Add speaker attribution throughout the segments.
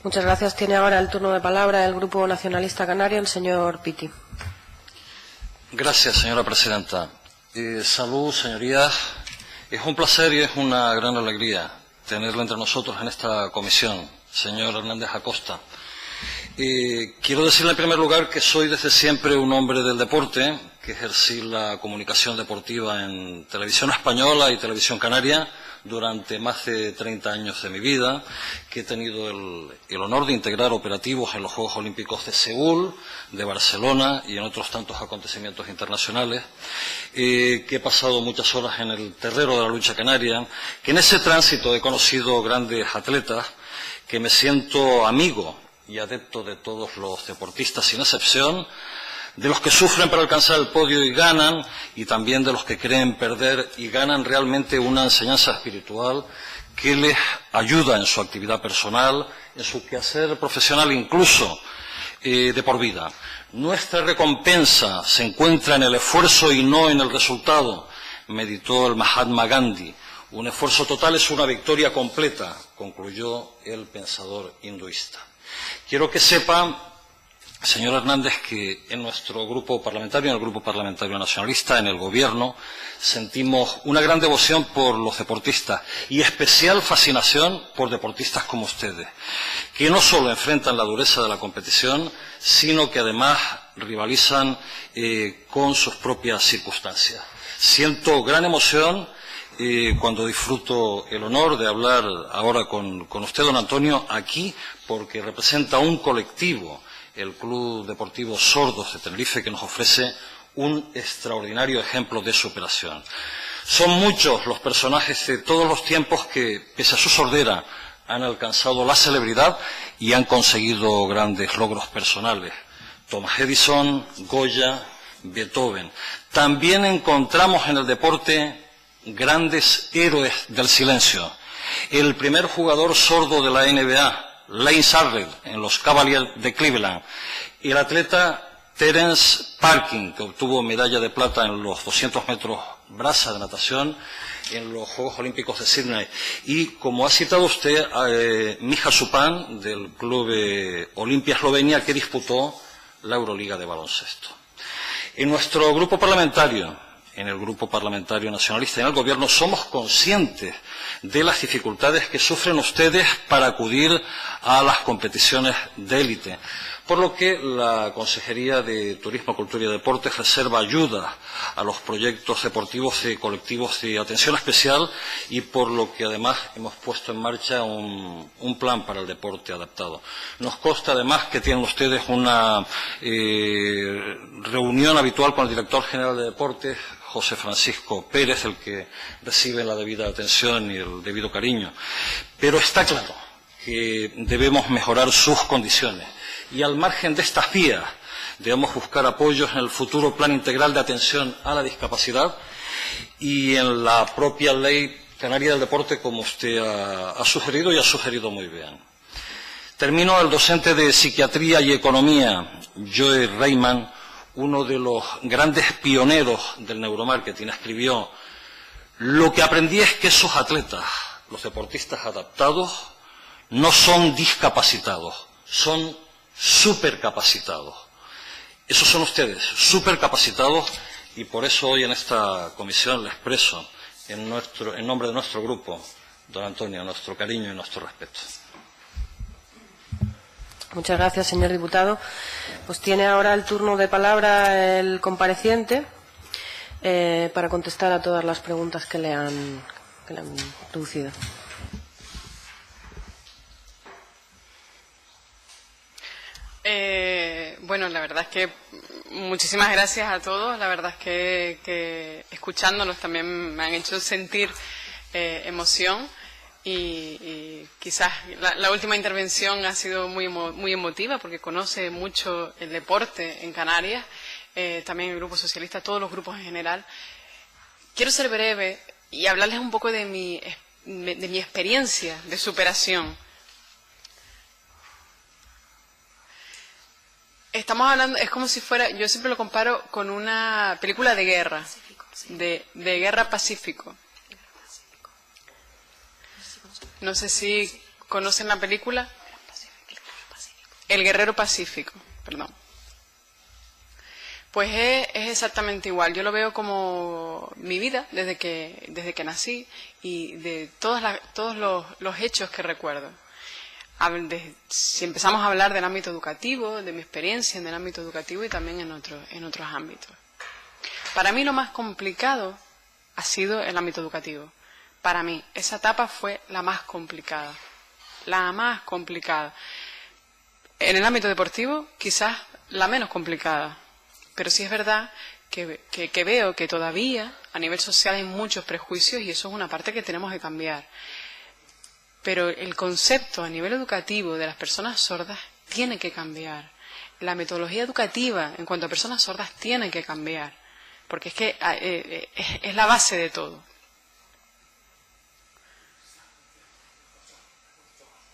Speaker 1: Muchas gracias. Tiene ahora el turno de palabra el Grupo Nacionalista Canario, el señor Piti.
Speaker 2: Gracias, señora presidenta. Salud, señorías. Es un placer y es una gran alegría tenerlo entre nosotros en esta comisión, señor Hernández Acosta. Quiero decirle en primer lugar que soy desde siempre un hombre del deporte, que ejercí la comunicación deportiva en Televisión Española y Televisión Canaria durante más de 30 años de mi vida, que he tenido el honor de integrar operativos en los Juegos Olímpicos de Seúl, de Barcelona y en otros tantos acontecimientos internacionales, que he pasado muchas horas en el terreno de la lucha canaria, que en ese tránsito he conocido grandes atletas, que me siento amigo y adepto de todos los deportistas sin excepción, de los que sufren para alcanzar el podio y ganan, y también de los que creen perder y ganan realmente una enseñanza espiritual que les ayuda en su actividad personal, en su quehacer profesional incluso de por vida. Nuestra recompensa se encuentra en el esfuerzo y no en el resultado, meditó el Mahatma Gandhi. Un esfuerzo total es una victoria completa, concluyó el pensador hinduista. Quiero que sepa, señor Hernández, que en nuestro grupo parlamentario, en el Grupo Parlamentario Nacionalista, en el Gobierno, sentimos una gran devoción por los deportistas y especial fascinación por deportistas como ustedes, que no solo enfrentan la dureza de la competición, sino que además rivalizan con sus propias circunstancias. Siento gran emoción cuando disfruto el honor de hablar ahora con usted, don Antonio, aquí, porque representa un colectivo, el Club Deportivo Sordos de Tenerife, que nos ofrece un extraordinario ejemplo de superación. Son muchos los personajes de todos los tiempos que, pese a su sordera, han alcanzado la celebridad y han conseguido grandes logros personales. Thomas Edison, Goya, Beethoven. También encontramos en el deporte grandes héroes del silencio. El primer jugador sordo de la NBA, Lane Sarrett, en los Cavaliers de Cleveland, y el atleta Terence Parkin, que obtuvo medalla de plata en los 200 metros braza de natación en los Juegos Olímpicos de Sydney. Y, como ha citado usted, Miha Supan, del Club Olimpia Eslovenia, que disputó la Euroliga de baloncesto. En nuestro grupo parlamentario, en el Grupo Parlamentario Nacionalista y en el Gobierno, somos conscientes de las dificultades que sufren ustedes para acudir a las competiciones de élite, por lo que la Consejería de Turismo, Cultura y Deportes reserva ayuda a los proyectos deportivos de colectivos de atención especial y por lo que además hemos puesto en marcha un plan para el deporte adaptado. Nos consta además que tienen ustedes una reunión habitual con el director general de Deportes, José Francisco Pérez, el que recibe la debida atención y el debido cariño. Pero está claro que debemos mejorar sus condiciones y al margen de estas vías debemos buscar apoyos en el futuro Plan Integral de Atención a la Discapacidad y en la propia Ley Canaria del Deporte, como usted ha sugerido y ha sugerido muy bien. Termino. El docente de Psiquiatría y Economía, Joe Reiman, uno de los grandes pioneros del neuromarketing, escribió: lo que aprendí es que esos atletas, los deportistas adaptados, no son discapacitados, son supercapacitados. Esos son ustedes, supercapacitados, y por eso hoy en esta comisión le expreso en nombre de nuestro grupo, don Antonio, nuestro cariño y nuestro respeto.
Speaker 1: Muchas gracias, señor diputado. Pues tiene ahora el turno de palabra el compareciente para contestar a todas las preguntas que le han producido.
Speaker 3: Bueno, la verdad es que muchísimas gracias a todos. La verdad es que escuchándolos también me han hecho sentir emoción. Y quizás la última intervención ha sido muy emotiva porque conoce mucho el deporte en Canarias, también el Grupo Socialista, todos los grupos en general. Quiero ser breve y hablarles un poco de mi experiencia de superación. Estamos hablando, es como si fuera, yo siempre lo comparo con una película de guerra, de guerra pacífico. No sé si conocen la película. El guerrero pacífico, perdón. Pues es exactamente igual. Yo lo veo como mi vida desde que nací y de todos los hechos que recuerdo. Si empezamos a hablar del ámbito educativo, de mi experiencia en el ámbito educativo y también en otros ámbitos. Para mí lo más complicado ha sido el ámbito educativo. Para mí, esa etapa fue la más complicada. La más complicada. En el ámbito deportivo, quizás la menos complicada. Pero sí es verdad que veo que todavía a nivel social hay muchos prejuicios y eso es una parte que tenemos que cambiar. Pero el concepto a nivel educativo de las personas sordas tiene que cambiar. La metodología educativa en cuanto a personas sordas tiene que cambiar. Porque es que es la base de todo.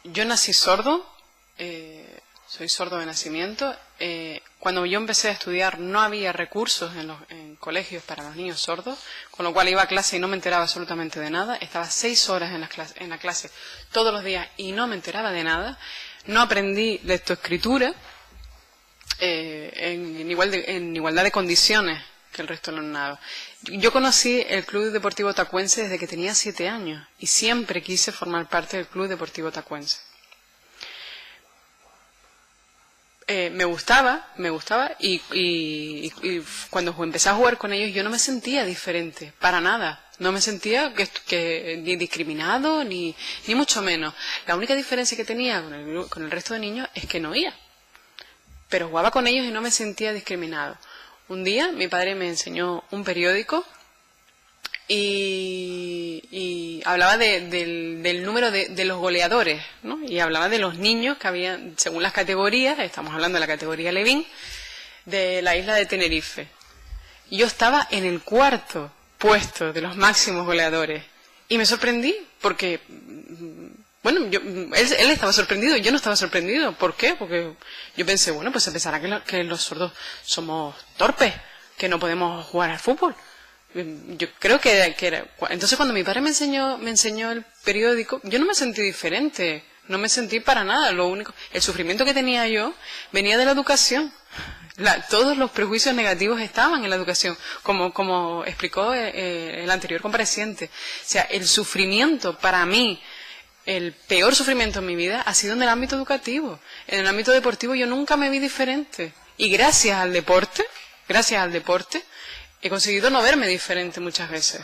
Speaker 3: Yo nací sordo, soy sordo de nacimiento. Cuando yo empecé a estudiar no había recursos en colegios para los niños sordos, con lo cual iba a clase y no me enteraba absolutamente de nada. Estaba 6 horas en la clase todos los días y no me enteraba de nada. No aprendí lectoescritura en igualdad de condiciones que el resto del alumnado. Yo conocí el Club Deportivo Tacuense desde que tenía 7 años y siempre quise formar parte del Club Deportivo Tacuense. Me gustaba y cuando empecé a jugar con ellos yo no me sentía diferente, para nada. No me sentía ni discriminado ni mucho menos. La única diferencia que tenía con el resto de niños es que no oía. Pero jugaba con ellos y no me sentía discriminado. Un día mi padre me enseñó un periódico y hablaba del número de los goleadores, ¿no? Y hablaba de los niños que habían, según las categorías, estamos hablando de la categoría Levín, de la isla de Tenerife. Y yo estaba en el 4º puesto de los máximos goleadores. Y me sorprendí porque, bueno, él estaba sorprendido, yo no estaba sorprendido. ¿Por qué? Porque yo pensé, bueno, pues se pensará que los sordos somos torpes, que no podemos jugar al fútbol. Yo creo que era. Entonces cuando mi padre me enseñó el periódico, yo no me sentí diferente, no me sentí para nada. El sufrimiento que tenía yo venía de la educación. Todos los prejuicios negativos estaban en la educación, como explicó el anterior compareciente. O sea, el sufrimiento para mí, el peor sufrimiento en mi vida ha sido en el ámbito educativo. En el ámbito deportivo yo nunca me vi diferente. Y gracias al deporte, he conseguido no verme diferente muchas veces.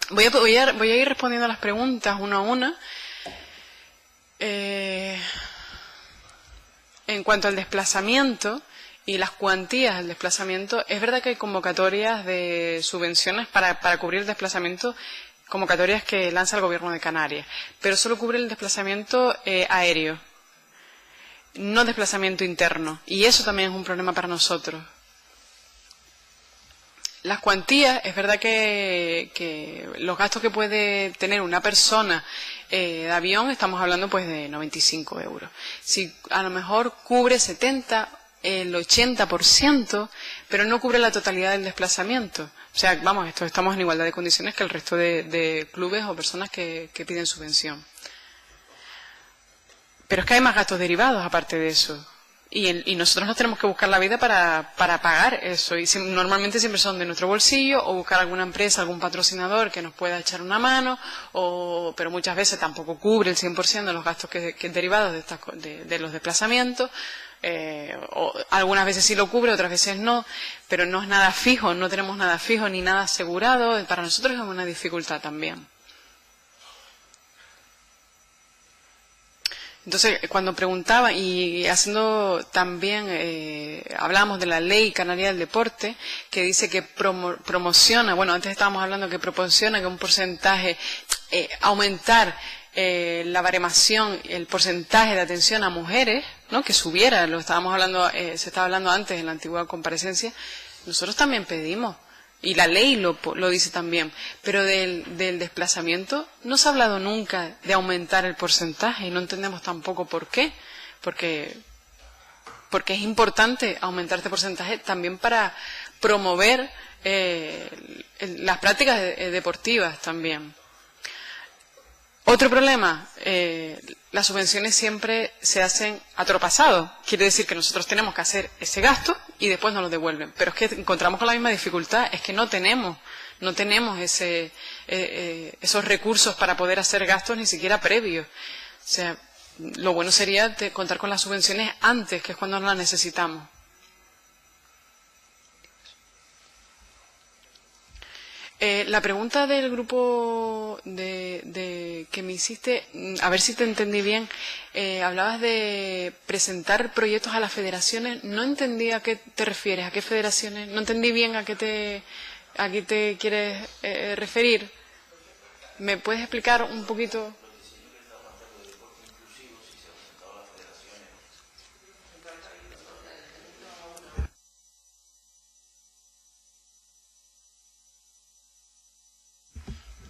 Speaker 3: Voy a ir respondiendo a las preguntas una a una. En cuanto al desplazamiento y las cuantías del desplazamiento, es verdad que hay convocatorias de subvenciones para cubrir el desplazamiento, convocatorias que lanza el Gobierno de Canarias, pero solo cubre el desplazamiento aéreo, no desplazamiento interno, y eso también es un problema para nosotros. Las cuantías, es verdad que los gastos que puede tener una persona de avión, estamos hablando pues de 95 euros. Si a lo mejor cubre 70, el 80%, pero no cubre la totalidad del desplazamiento. O sea, vamos, estamos en igualdad de condiciones que el resto de clubes o personas que piden subvención. Pero es que hay más gastos derivados aparte de eso. Y nosotros nos tenemos que buscar la vida para pagar eso. Y normalmente siempre son de nuestro bolsillo o buscar alguna empresa, algún patrocinador que nos pueda echar una mano, pero muchas veces tampoco cubre el 100% de los gastos que derivados de los desplazamientos. O algunas veces sí lo cubre, otras veces no, pero no es nada fijo, no tenemos nada fijo ni nada asegurado. Para nosotros es una dificultad también. Entonces, cuando preguntaba y haciendo también, hablábamos de la Ley Canaria del Deporte, que dice que promociona, bueno, antes estábamos hablando que proporciona que un porcentaje, aumentar la baremación, el porcentaje de atención a mujeres, ¿no? Que subiera, se estaba hablando antes en la antigua comparecencia, nosotros también pedimos. Y la ley lo dice también, pero del desplazamiento no se ha hablado nunca de aumentar el porcentaje y no entendemos tampoco por qué, porque es importante aumentar este porcentaje también para promover las prácticas deportivas también. Otro problema, las subvenciones siempre se hacen a toro pasado. Quiere decir que nosotros tenemos que hacer ese gasto y después nos lo devuelven. Pero es que encontramos con la misma dificultad, es que no tenemos esos recursos para poder hacer gastos ni siquiera previos. O sea, lo bueno sería contar con las subvenciones antes, que es cuando las necesitamos. La pregunta del grupo que me hiciste, a ver si te entendí bien, hablabas de presentar proyectos a las federaciones. No entendí a qué te refieres, a qué federaciones. No entendí bien a qué te quieres referir. ¿Me puedes explicar un poquito?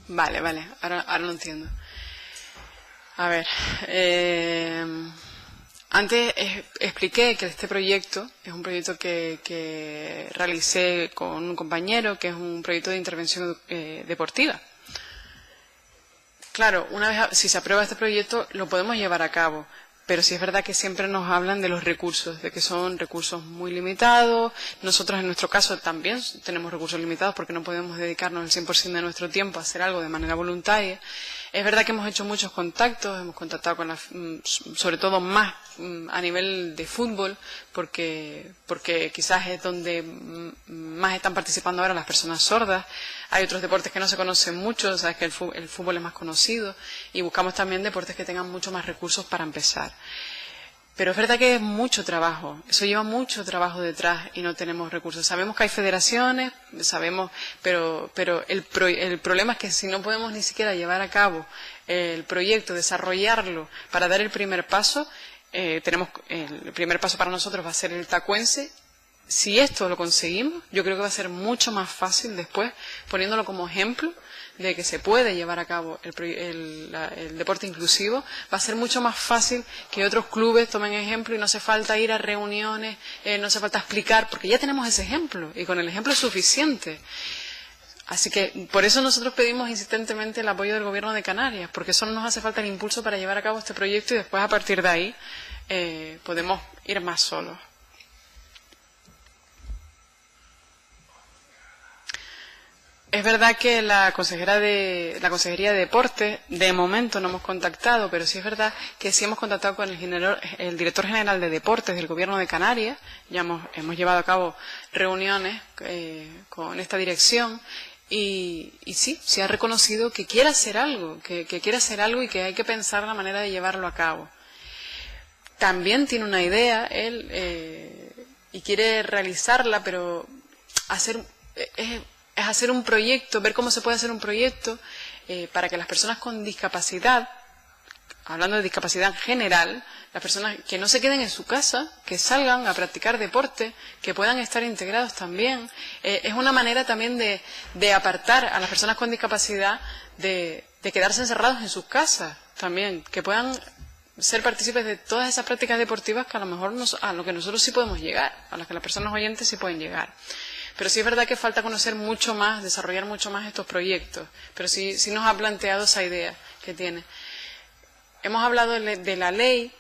Speaker 3: Vale, ahora lo entiendo. A ver, antes expliqué que este proyecto es un proyecto que realicé con un compañero, que es un proyecto de intervención deportiva. Claro, una vez, si se aprueba este proyecto, lo podemos llevar a cabo. Pero sí es verdad que siempre nos hablan de los recursos, de que son recursos muy limitados. Nosotros en nuestro caso también tenemos recursos limitados porque no podemos dedicarnos el 100% de nuestro tiempo a hacer algo de manera voluntaria. Es verdad que hemos hecho muchos contactos, hemos contactado con sobre todo más a nivel de fútbol, porque quizás es donde más están participando ahora las personas sordas. Hay otros deportes que no se conocen mucho, sabes que el fútbol es más conocido, y buscamos también deportes que tengan mucho más recursos para empezar. Pero es verdad que es mucho trabajo, eso lleva mucho trabajo detrás y no tenemos recursos. Sabemos que hay federaciones, pero el problema es que si no podemos ni siquiera llevar a cabo el proyecto, desarrollarlo para dar el primer paso, el primer paso para nosotros va a ser el tacuense. Si esto lo conseguimos, yo creo que va a ser mucho más fácil después, poniéndolo como ejemplo de que se puede llevar a cabo el deporte inclusivo, va a ser mucho más fácil que otros clubes tomen ejemplo y no hace falta ir a reuniones, no hace falta explicar, porque ya tenemos ese ejemplo y con el ejemplo es suficiente. Así que por eso nosotros pedimos insistentemente el apoyo del Gobierno de Canarias, porque solo nos hace falta el impulso para llevar a cabo este proyecto y después a partir de ahí podemos ir más solos. Es verdad que la Consejería de Deportes, de momento no hemos contactado, pero sí es verdad que sí hemos contactado con el Director General de Deportes del Gobierno de Canarias. Ya hemos llevado a cabo reuniones con esta dirección y sí ha reconocido que quiere hacer algo, que quiere hacer algo y que hay que pensar la manera de llevarlo a cabo. También tiene una idea él y quiere realizarla, pero es hacer un proyecto, ver cómo se puede hacer un proyecto para que las personas con discapacidad, hablando de discapacidad en general, las personas que no se queden en su casa, que salgan a practicar deporte, que puedan estar integrados también. Es una manera también de apartar a las personas con discapacidad de quedarse encerrados en sus casas también, que puedan ser partícipes de todas esas prácticas deportivas que a lo mejor a lo que nosotros sí podemos llegar, a las que las personas oyentes sí pueden llegar. Pero sí es verdad que falta conocer mucho más, desarrollar mucho más estos proyectos. Pero sí nos ha planteado esa idea que tiene. Hemos hablado de la ley.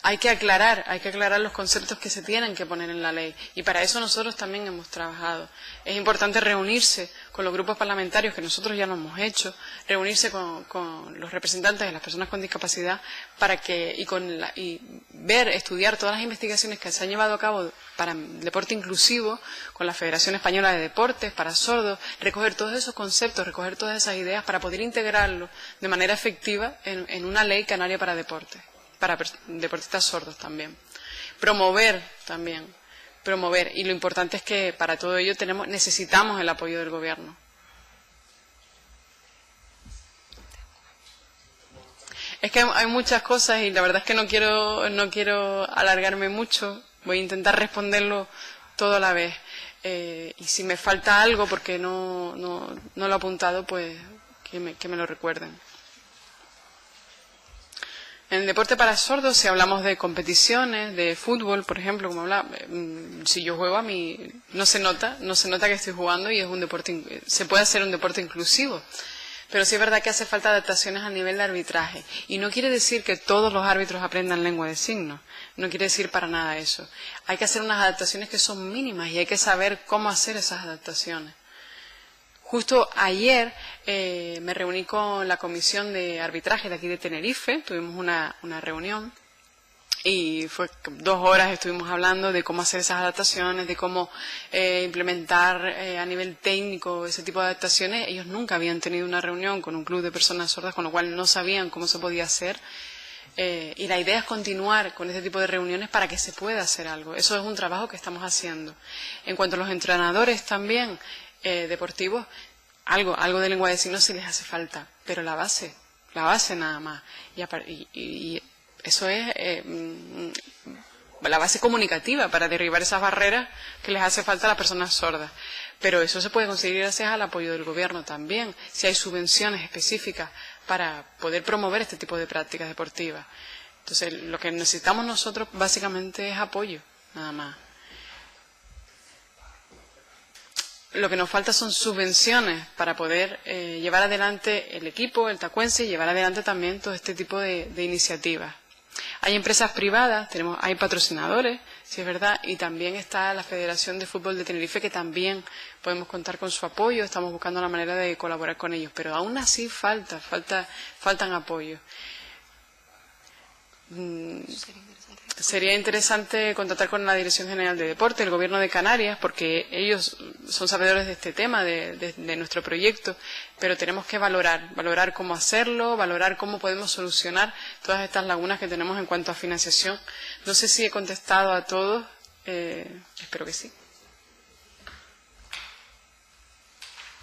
Speaker 3: Hay que aclarar los conceptos que se tienen que poner en la ley. Y para eso nosotros también hemos trabajado. Es importante reunirse con los grupos parlamentarios, que nosotros ya lo hemos hecho, reunirse con los representantes de las personas con discapacidad y estudiar todas las investigaciones que se han llevado a cabo para el deporte inclusivo, con la Federación Española de Deportes, para sordos, recoger todos esos conceptos, recoger todas esas ideas para poder integrarlo de manera efectiva en una ley canaria para deportes. Para deportistas sordos también. Promover, y lo importante es que para todo ello necesitamos el apoyo del Gobierno. Es que hay muchas cosas y la verdad es que no quiero alargarme mucho, voy a intentar responderlo todo a la vez. Y si me falta algo porque no lo he apuntado, pues que me lo recuerden. En el deporte para sordos, si hablamos de competiciones, de fútbol, por ejemplo, como hablaba, si yo juego, a mí no se nota que estoy jugando, y es un deporte, se puede hacer un deporte inclusivo. Pero sí es verdad que hace falta adaptaciones a nivel de arbitraje. Y no quiere decir que todos los árbitros aprendan lengua de signos. No quiere decir para nada eso. Hay que hacer unas adaptaciones que son mínimas y hay que saber cómo hacer esas adaptaciones. Justo ayer me reuní con la comisión de arbitraje de aquí de Tenerife. Tuvimos una reunión. Y fue 2 horas, estuvimos hablando de cómo hacer esas adaptaciones, de cómo implementar a nivel técnico ese tipo de adaptaciones. Ellos nunca habían tenido una reunión con un club de personas sordas, con lo cual no sabían cómo se podía hacer. Y la idea es continuar con este tipo de reuniones para que se pueda hacer algo. Eso es un trabajo que estamos haciendo. En cuanto a los entrenadores también deportivos, algo de lengua de signos sí les hace falta, pero la base nada más. Y eso es la base comunicativa para derribar esas barreras que les hace falta a las personas sordas. Pero eso se puede conseguir gracias al apoyo del gobierno también, si hay subvenciones específicas para poder promover este tipo de prácticas deportivas. Entonces, lo que necesitamos nosotros básicamente es apoyo, nada más. Lo que nos falta son subvenciones para poder llevar adelante el equipo, el tacuense, y llevar adelante también todo este tipo de iniciativas. Hay empresas privadas, hay patrocinadores, si es verdad, y también está la Federación de Fútbol de Tenerife, que también podemos contar con su apoyo. Estamos buscando la manera de colaborar con ellos, pero aún así faltan apoyos. Sería interesante contactar con la Dirección General de Deporte, el Gobierno de Canarias, porque ellos son sabedores de este tema, de nuestro proyecto, pero tenemos que valorar cómo hacerlo, valorar cómo podemos solucionar todas estas lagunas que tenemos en cuanto a financiación. No sé si he contestado a todos, espero que sí.